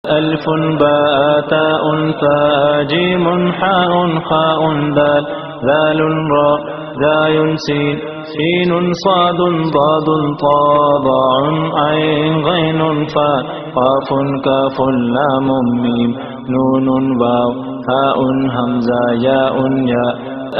ألف باء تاء ثاء جيم حاء خاء دال ذال راء ذاي سين سين صاد ضاد طاء ضاع عين غين فاء قاف كاف لام ميم نون واو هاء همزة ياء ياء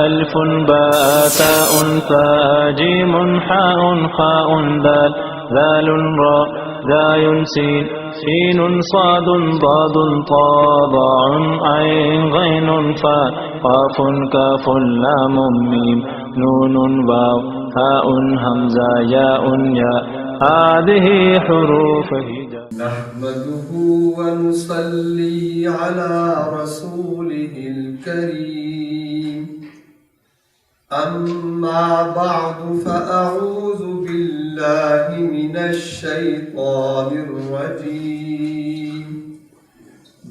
ألف باء تاء ثاء جيم حاء خاء دال ذال راء ذاي سين سين صاد ضاد طاء ضاع عين غين فاء قاف كاف لام ميم نون واو هاء همزة ياء ياء هذه حروف هجاء. نحمده ونصلي على رسوله الكريم. أما بعد فأعوذ بالله من الشيطان الرجيم.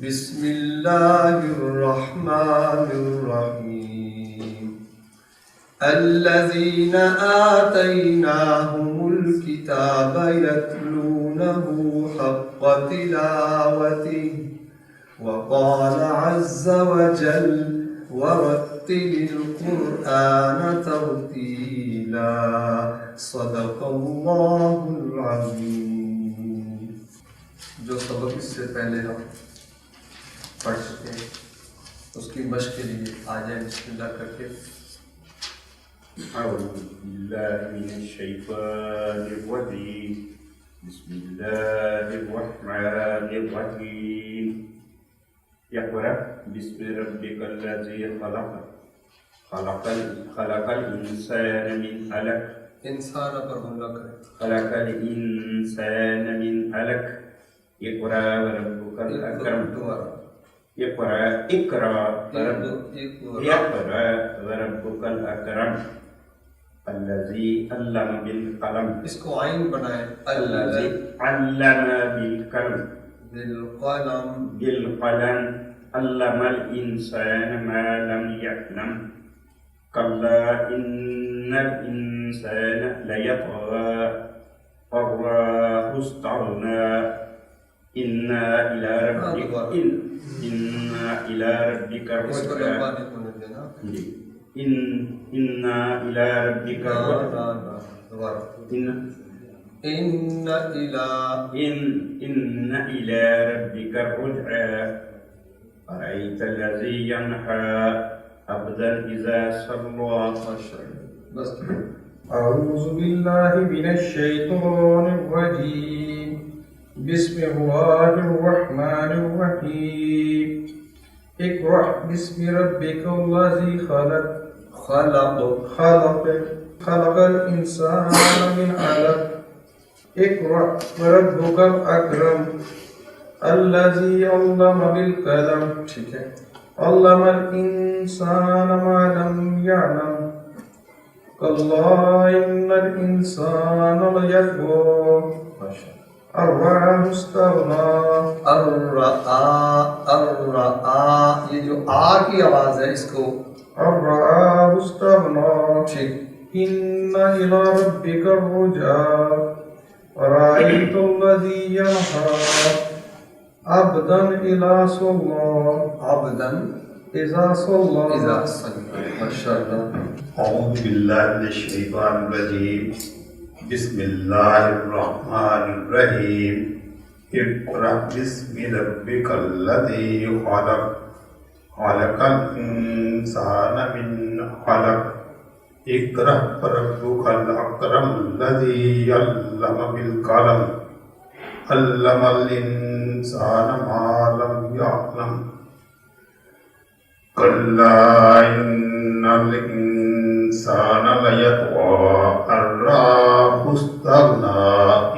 بسم الله الرحمن الرحيم. الذين آتيناهم الكتاب يتلونه حق تلاوته وقال عز وجل ورتل القرآن ترتيلا صدق اللہ العظیم. جو سبق اس سے پہلے ہم پڑھ چکے ہیں اس کی مشق کے لیے آ جائیں بسم اللہ کر کے. أعوذ بالله من الشيطان الرجيم. بسم الله الرحمن الرحيم. اقرأ باسم ربك الذي خلق خلق الإنسان من علق. انسان پر حملہ کریں. خلق الإنسان من علق. اقرأ وربك الأكرم. اقرأ وربك الأكرم. الذي علم بالقلم. اس کو عین بنائیں. الذي علم بالقلم. بالقلم علم الإنسان ما لم يعلم. كلا إن الإنسان ليطغى أن رآه استغنى. إنا إلى ربك الرجعى. إنا إلى ربك الرجعى. إن إلى ربك الرجعى. أرأيت الذي ينهى عبدا إذا صلى. أعوذ بالله من الشيطان الرجيم. بسم الله الرحمن الرحيم. اقرأ باسم ربك الذي خلق الإنسان من علق. اقرأ وربك الأكرم. الذي علم بالقلم. علم الإنسان ما لم يعلم. كلا إن الإنسان ليطغى أن رآه استغنى. یہ جو آ کی آواز ہے اس کو أن رآه استغنى. إن إلى ربك الرجعى. أرأيت الذي ينهى عبدا إذا صلى. عبدا إذا صلى. ماشاء اللہ. أعوذ بالله من الشيطان الرجيم. بسم الله الرحمن الرحيم. اقرأ باسم ربك الذي خلق الإنسان من علق. اقرأ وربك الأكرم. الذي علم بالقلم. علم الإنسان ما لم يعلم. كلا إن الإنسان ليطغى أن رآه استغنى.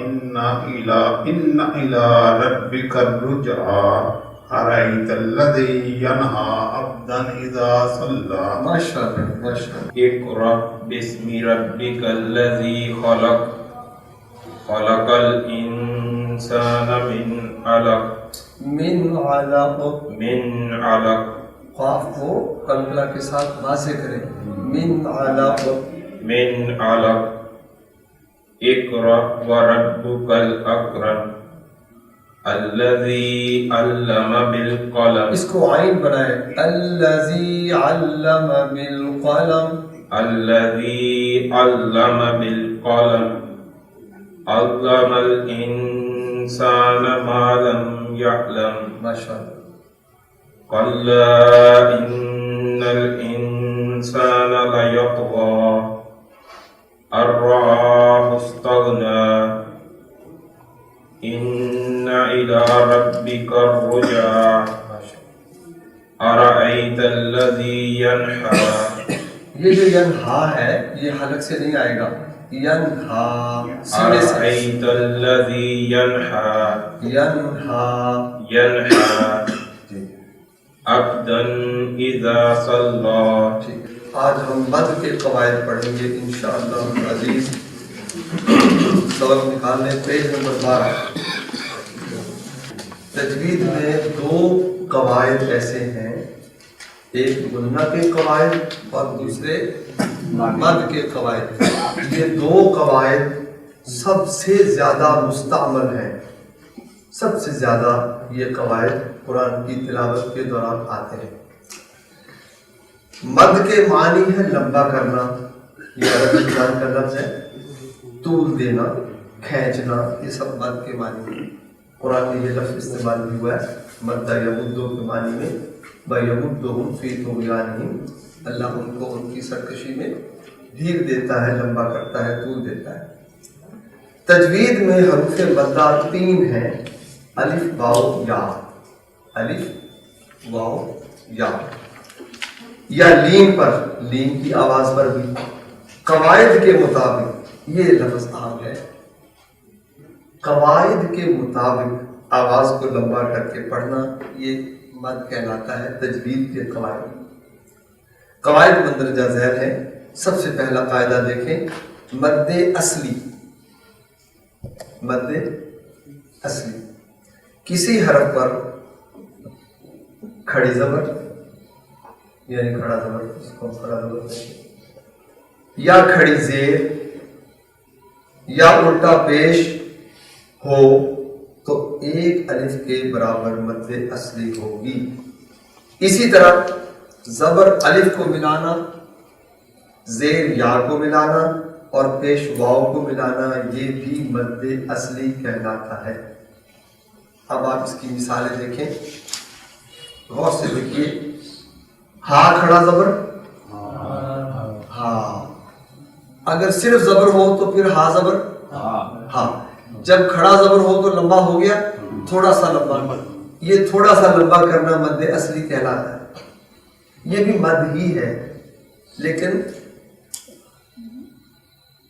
إن إلى ربك الرجعى. أرأيت الذي ينهى عبدا إذا صلى. ما شاء الله ما شاء الله. اقرأ باسم ربك الذي خلق الإنسان من علق. من علق. قاف کو قلقلہ کے ساتھ واضح کریں. من علق. اقرأ وربك الأكرم الذي علم بالقلم اس کو عین بنائے الذی علم بالقلم الذي علم بالقلم علم الإنسان ما لم يعلم ماشاء اللہ كلا إن الإنسان ليطغى أن رآه استغنى إن إلى ربك الرجعى أرأيت الذي ينحى یہ جو ینہا ہے یہ حلق سے نہیں آئے گا ینہا سینے سے أرأيت الذي ينحى ینہا ينحى عبدا إذا صلى ٹھیک ہے آج ہم مد کے قواعد پڑھیں گے انشاءاللہ العزیز سبق نکال لیں پیج نمبر 12 تجوید میں دو قواعد ایسے ہیں ایک غنہ کے قواعد اور دوسرے مد کے قواعد یہ دو قواعد سب سے زیادہ مستعمل ہیں سب سے زیادہ یہ قواعد قرآن کی تلاوت کے دوران آتے ہیں مد کے معنی ہے لمبا کرنا یہ عربی زبان کا لفظ ہے طول دینا کھینچنا یہ سب مد کے معنی ہیں قرآن میں یہ لفظ استعمال بھی ہوا ہے مد یمدو کے معنی میں وَيَمُدُّهُمْ فِي طُغْيَانِهِمْ اللہ ان کو ان کی سرکشی میں ڈھیل دیتا ہے لمبا کرتا ہے طول دیتا ہے تجوید میں حروف مدہ 3 ہیں الف واو یا الف واو یا لین پر لین کی آواز پر بھی قواعد کے مطابق یہ لفظ عام ہے قواعد کے مطابق آواز کو لمبا کر کے پڑھنا یہ مد کہلاتا ہے تجوید کے قواعد مندرجہ ذیل ہے سب سے پہلا قاعدہ دیکھیں مد اصلی کسی حرف پر کھڑی زبر یعنی کھڑا زبر اس کو کھڑا زبر یا کھڑی زیر یا الٹا پیش ہو تو ایک الف کے برابر مد اصلی ہوگی اسی طرح زبر الف کو ملانا زیر یا کو ملانا اور پیش واو کو ملانا یہ بھی مد اصلی کہلاتا ہے اب آپ اس کی مثالیں دیکھیں غور سے دیکھیے ہا کھڑا زبر ہا اگر صرف زبر ہو تو پھر ہا زبر ہا جب کھڑا زبر ہو تو لمبا ہو گیا تھوڑا سا لمبا یہ تھوڑا سا لمبا کرنا مد اصلی کہلاتا ہے یہ بھی مد ہی ہے لیکن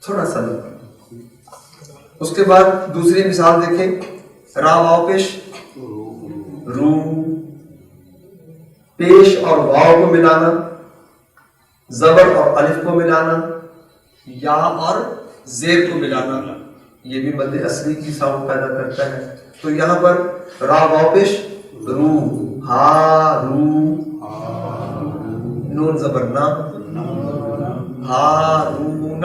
تھوڑا سا لمبا اس کے بعد دوسری مثال دیکھیں را واو پیش رو پیش اور واو کو ملانا زبر اور الف کو ملانا یا اور زیر کو ملانا یہ بھی مد اصلی کی ساؤنڈ پیدا کرتا ہے تو یہاں پر را واو پیش رو ہا رو نون زبر نا ہارون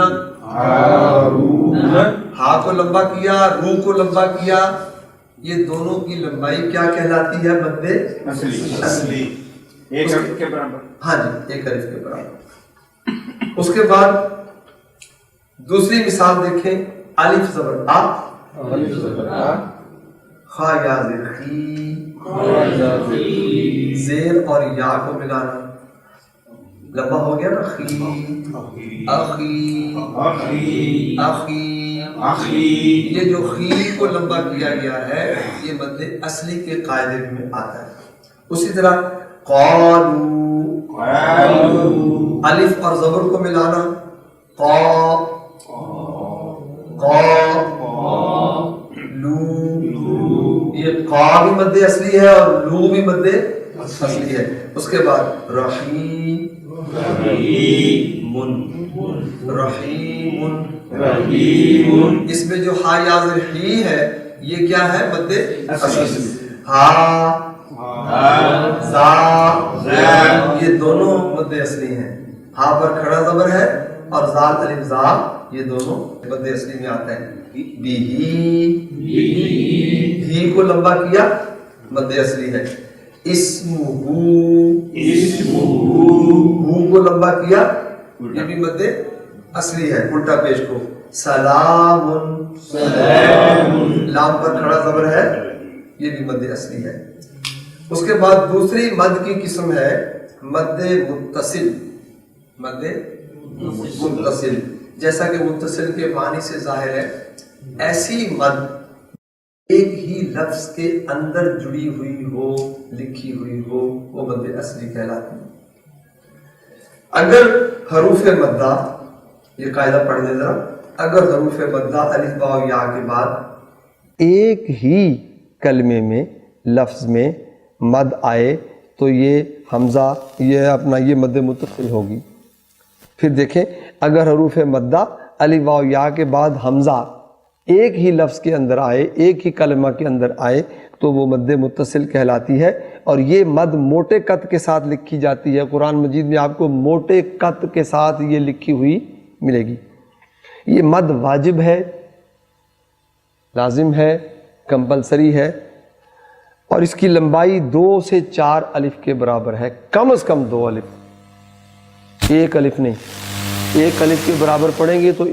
ہا کو لمبا کیا رو کو لمبا کیا یہ دونوں کی لمبائی کیا کہلاتی ہے مد اصلی ایک الف کے برابر ہاں جی ایک الف کے برابر اس کے بعد دوسری مثال دیکھیں الف زبر آ خا یا زیر اور یا کو ملانا لمبا ہو گیا نا خی اخی یہ جو خی کو لمبا کیا گیا ہے یہ مد اصلی کے قاعدے میں آتا ہے اسی طرح قالو الف اور زبر کو ملانا لو یہ قا بھی مد اصلی ہے اور لو بھی مد اصلی ہے اس کے بعد رحیم اس میں جو ہا یا ہی ہے یہ کیا ہے مد اصلی ہا زا یہ دونوں مد اصلی ہیں ہا پر کھڑا زبر ہے اور زال الف زا یہ دونوں مد اصلی میں آتا ہے ہی کو لمبا کیا، مد اصلی ہے. اسمہ، ہو کو لمبا کیا، یہ بھی مد اصلی ہے الٹا پیش کو. سلام، لام پر کھڑا زبر ہے، یہ بھی مد اصلی ہے. اس کے بعد دوسری مد کی قسم ہے مد متصل. مد متصل جیسا کہ متصل کے معنی سے ظاہر ہے، ایسی مد ایک ہی لفظ کے اندر جڑی ہوئی ہو، لکھی ہوئی ہو، وہ مد اصلی کہلاتی ہے. اگر حروف مدہ، یہ قاعدہ پڑھ لیں ذرا، اگر حروف مدہ الف با و یا کے بعد ایک ہی کلمے میں لفظ میں مد آئے تو یہ حمزہ یہ مد متصل ہوگی. پھر دیکھیں اگر حروف مدہ الف با و یا کے بعد حمزہ ایک ہی لفظ کے اندر آئے، ایک ہی کلمہ کے اندر آئے تو وہ مد متصل کہلاتی ہے. اور یہ مد موٹے قط کے ساتھ لکھی جاتی ہے. قرآن مجید میں آپ کو موٹے قط کے ساتھ یہ لکھی ہوئی ملے گی. یہ مد واجب ہے، لازم ہے، کمپلسری ہے، اور اس کی لمبائی 2 سے 4 الف کے برابر ہے. کم از کم 2 الف، ایک الف نہیں. ایک الف کے برابر پڑھیں گے تو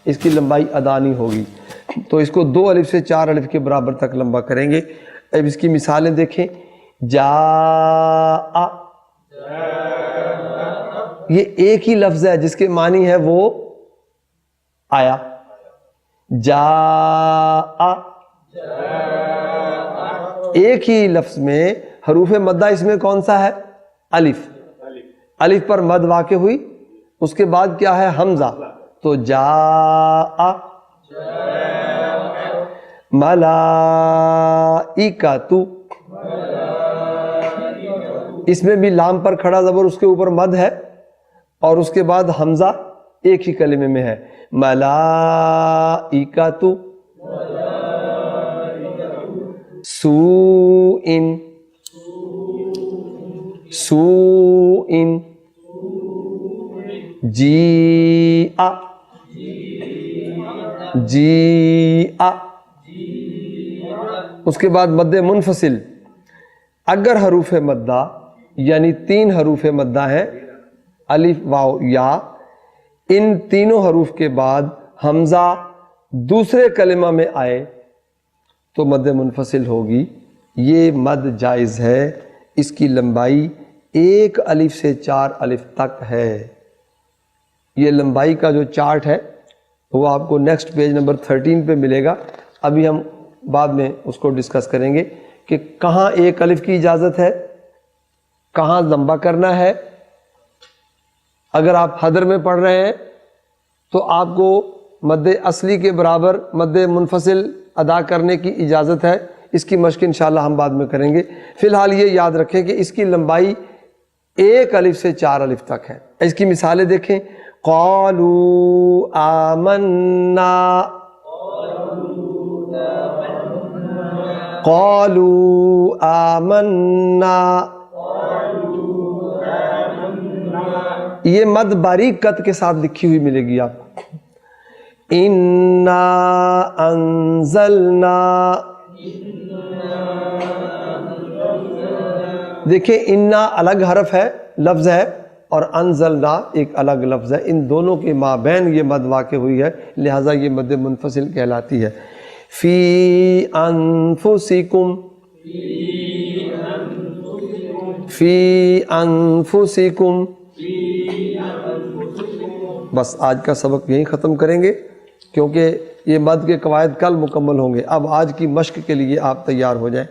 اس کی لمبائی ادا نہیں ہوگی. تو اس کو 2 الف سے 4 الف کے برابر تک لمبا کریں گے. اب اس کی مثالیں دیکھیں. جاء، یہ ایک ہی لفظ ہے جس کے معنی ہے وہ آیا. جاء، ایک ہی لفظ میں حروف مدہ اس میں کون سا ہے؟ الف. الف پر مد واقع ہوئی، اس کے بعد کیا ہے؟ حمزہ. تو جاء ملائکۃ، اس میں بھی لام پر کھڑا زبر اس کے اوپر مد ہے، اور اس کے بعد حمزہ ایک ہی کلمے میں ہے. ملائکۃ سوء، سوء جیء، جیء. اس کے بعد مد منفصل. اگر حروف مدہ یعنی 3 حروف مدہ ہیں، الف واو یا، ان تینوں حروف کے بعد حمزہ دوسرے کلمہ میں آئے تو مد منفصل ہوگی. یہ مد جائز ہے. اس کی لمبائی 1 الف سے 4 الف تک ہے. یہ لمبائی کا جو چارٹ ہے وہ آپ کو نیکسٹ پیج نمبر 13 پہ ملے گا. ابھی ہم بعد میں اس کو ڈسکس کریں گے کہ کہاں 1 الف کی اجازت ہے، کہاں لمبا کرنا ہے. اگر آپ حدر میں پڑھ رہے ہیں تو آپ کو مد اصلی کے برابر مد منفصل ادا کرنے کی اجازت ہے. اس کی مشق انشاءاللہ ہم بعد میں کریں گے. فی الحال یہ یاد رکھیں کہ اس کی لمبائی 1 الف سے 4 الف تک ہے. اس کی مثالیں دیکھیں. قالوا آمنا، قالوا آمنا. یہ مد باریک قط کے ساتھ لکھی ہوئی ملے گی آپ کو. انا انزلنا، دیکھیں انا الگ حرف ہے، لفظ ہے، اور انزلنا ایک الگ لفظ ہے. ان دونوں کے مابین یہ مد واقع ہوئی ہے، لہٰذا یہ مد منفصل کہلاتی ہے. فی انفسکم، فی انفسکم. بس آج کا سبق یہیں ختم کریں گے کیونکہ یہ مد کے قواعد کل مکمل ہوں گے. اب آج کی مشق کے لیے آپ تیار ہو جائیں.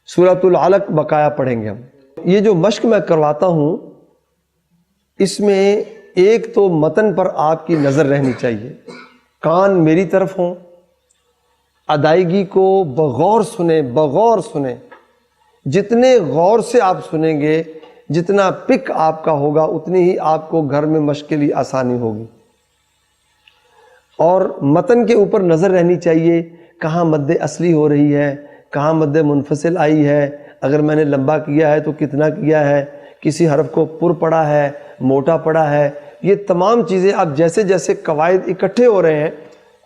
سورۃ العلق بقایا پڑھیں گے ہم. یہ جو مشق میں کرواتا ہوں اس میں ایک تو متن پر آپ کی نظر رہنی چاہیے، کان میری طرف ہوں، ادائیگی کو بغور سنیں، بغور سنیں. جتنے غور سے آپ سنیں گے، جتنا پک آپ کا ہوگا، اتنی ہی آپ کو گھر میں مشق کے لیے آسانی ہوگی. اور متن کے اوپر نظر رہنی چاہیے، کہاں مد اصلی ہو رہی ہے، کہاں مد منفصل آئی ہے، اگر میں نے لمبا کیا ہے تو کتنا کیا ہے، کسی حرف کو پر پڑا ہے، موٹا پڑا ہے. یہ تمام چیزیں آپ جیسے جیسے قواعد اکٹھے ہو رہے ہیں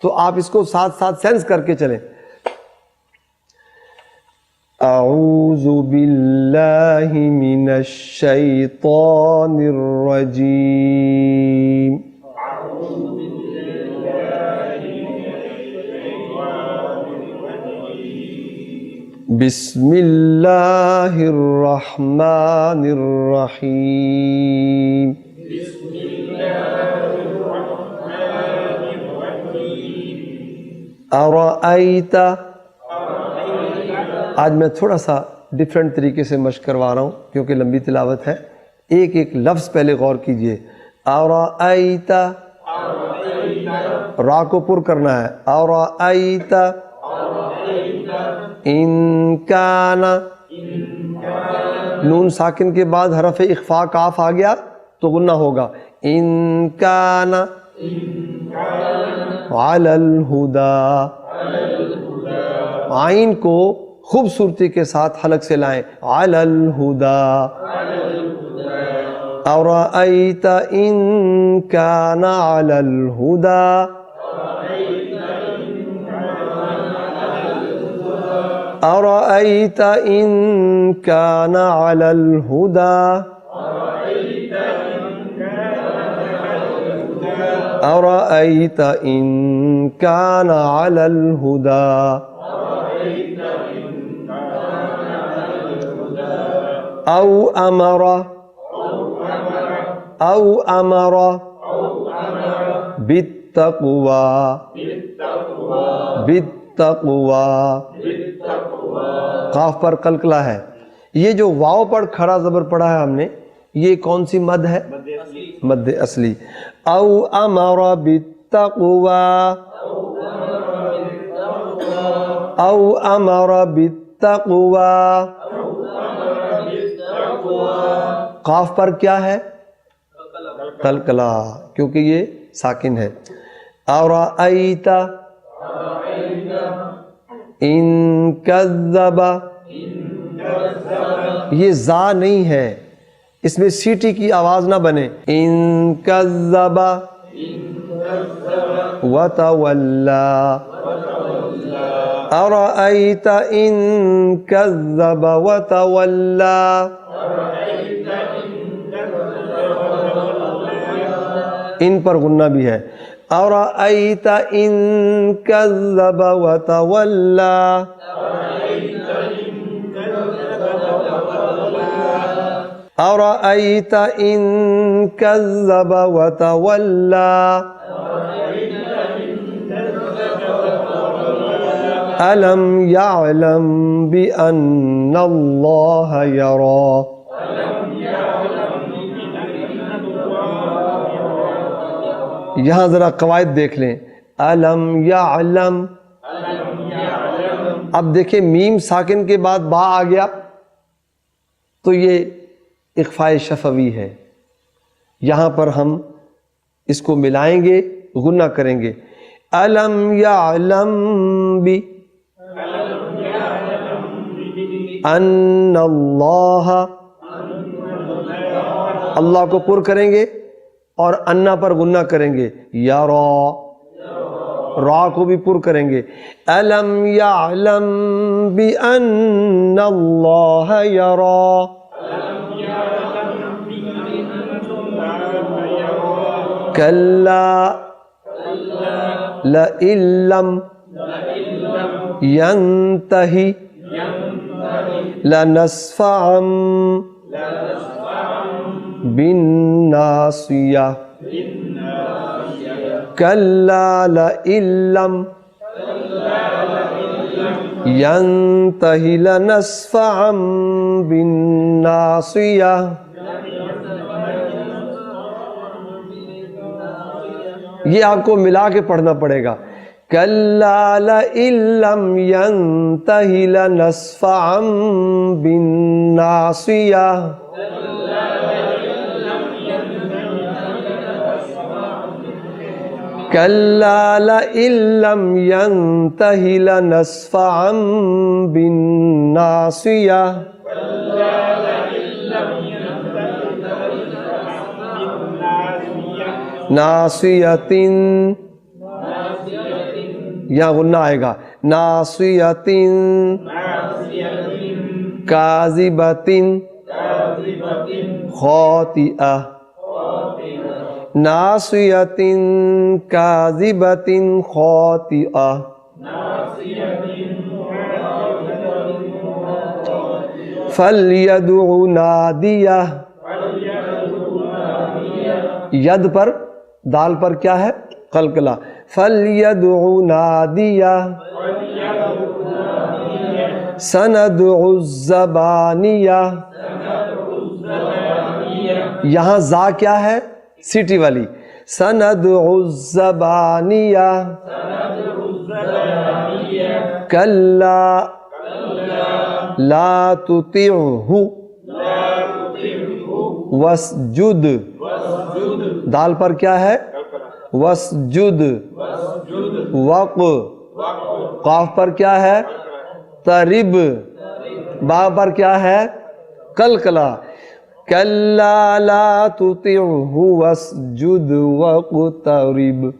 تو آپ اس کو ساتھ ساتھ سینس کر کے چلیں. اعوذ باللہ من الشیطان الرجیم. بسم اللہ الرحمن الرحیم. ارأیت. آج میں تھوڑا سا ڈیفرنٹ طریقے سے مشق کروا رہا ہوں کیونکہ لمبی تلاوت ہے. ایک ایک لفظ پہلے غور کیجئے. ارأیت، را کو پر کرنا ہے. ارأیت ان کان، نون ساکن کے بعد حرف اخفاء کاف آ گیا تو غنہ ہوگا. ان کان علی الہدی. عین کو خوبصورتی کے ساتھ حلق سے لائیں. علی الہدی. ارأیت ان کان علی الہدی. ارأیت ان کان علی الہدی. ارأیت ان کان علی الہدی. او امر، او امر بالتقوی، بالتقوی. قاف پر قلقلہ ہے. یہ جو واو پر کھڑا زبر پڑا ہے ہم نے، یہ کون سی مد ہے؟ مد اصلی. او امر بالتقوی، او امر بالتقوی. قاف پر کیا ہے؟ قلقلہ، کیونکہ یہ ساکن ہے. ارأیت ان کذب، یہ زا نہیں ہے، اس میں سیٹی کی آواز نہ بنے. ان کذب وتولی. ارأیت ان کذب وتولی. ان پر غنہ بھی ہے. ارأیت ان کذب وتولی. ارأیت ان کذب وتولی. الم یعلم بأن اللہ یری. یہاں ذرا قواعد دیکھ لیں. الم یعلم، اب دیکھیں میم ساکن کے بعد با آ گیا تو یہ اخفاء شفوی ہے. یہاں پر ہم اس کو ملائیں گے، غنہ کریں گے. الم یعلم بی ان اللہ، اللہ کو پر کریں گے اور انا پر غنہ کریں گے. یرا، را کو بھی پر کریں گے. الم یعلم بأن اللہ یرا. کلا لئن لم ینتہی لنصفعا بالناصیہ. کلا لئن لم ینتہی لنصفعا بالناصیہ. یہ آپ کو ملا کے پڑھنا پڑے گا. کلا لئن لم ینتہی لنصفعا بالناصیہ. کلا لئن لم ینتہی لنصفعا بالناصیہ. ناصیۃ یہاں غنہ آئے گا. ناصیتن کاذبتن خاطئہ. ناصیتن کاذبتن خاطئہ. فلیدع نادیہ. ید پر دال پر کیا ہے؟ قلقلہ. فلیدع نادیہ سندع الزبانیہ. یہاں زا کیا ہے؟ سیٹی والی. سندع الزبانیہ کلا لا تطعہ واسجد. دال پر کیا ہے؟ واسجد. وق. قاف پر کیا ہے؟ ترب. با پر کیا ہے؟ قلقلہ. کلا لا تطعہ واسجد واقترب.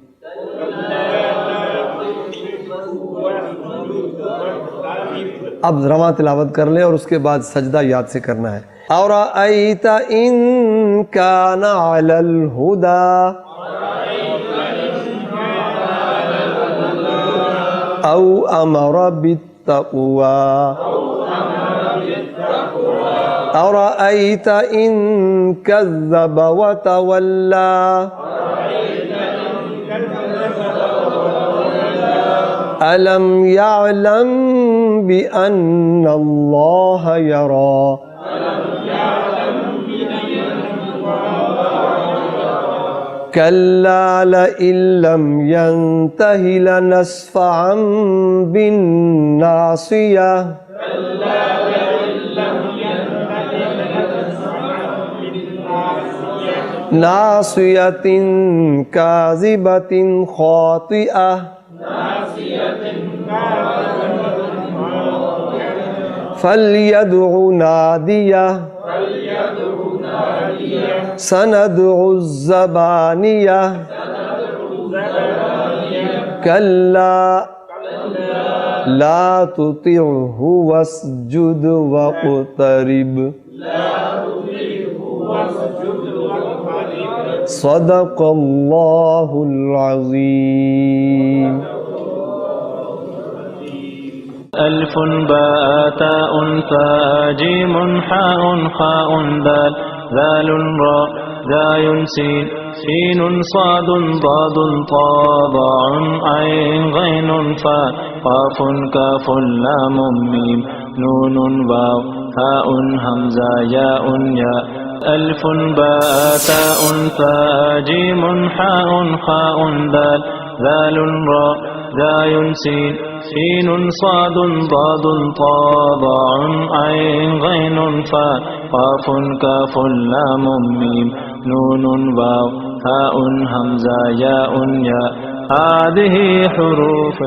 اب رواں تلاوت کر لیں اور اس کے بعد سجدہ یاد سے کرنا ہے. اَرَأَيْتَ إِن كَانَ عَلَى الْهُدَى أَوْ أَمَرَ بِالتَّقْوَى. أَرَأَيْتَ إِن كَذَّبَ وَتَوَلَّى أَلَمْ يَعْلَمْ بِأَنَّ اللَّهَ يَرَى. كَلَّا لَئِن لَّمْ يَنْتَهِ لَنَسْفَعًا بِالنَّاصِيَةِ. ناصية كاذبة خاطئة. فليدع نادية سندع الزبانية كلا لا تطعه واسجد واقترب. صدق اللہ العظیم. ألف باء تاء فاء جيم حاء خاء دال ذال راء زاي سين سين صاد ضاد طاء ضاء عين غين فاء قاف كاف لام ميم نون واو هاء همزة ياء ياء. ألف باء تاء فاء جيم حاء خاء دال ذال راء زاي سين سين صاد ضاد طاء ضاء عين غين فاء قاف كاف لام ميم نون واو هاء همزة ياء ياء. هذه حروف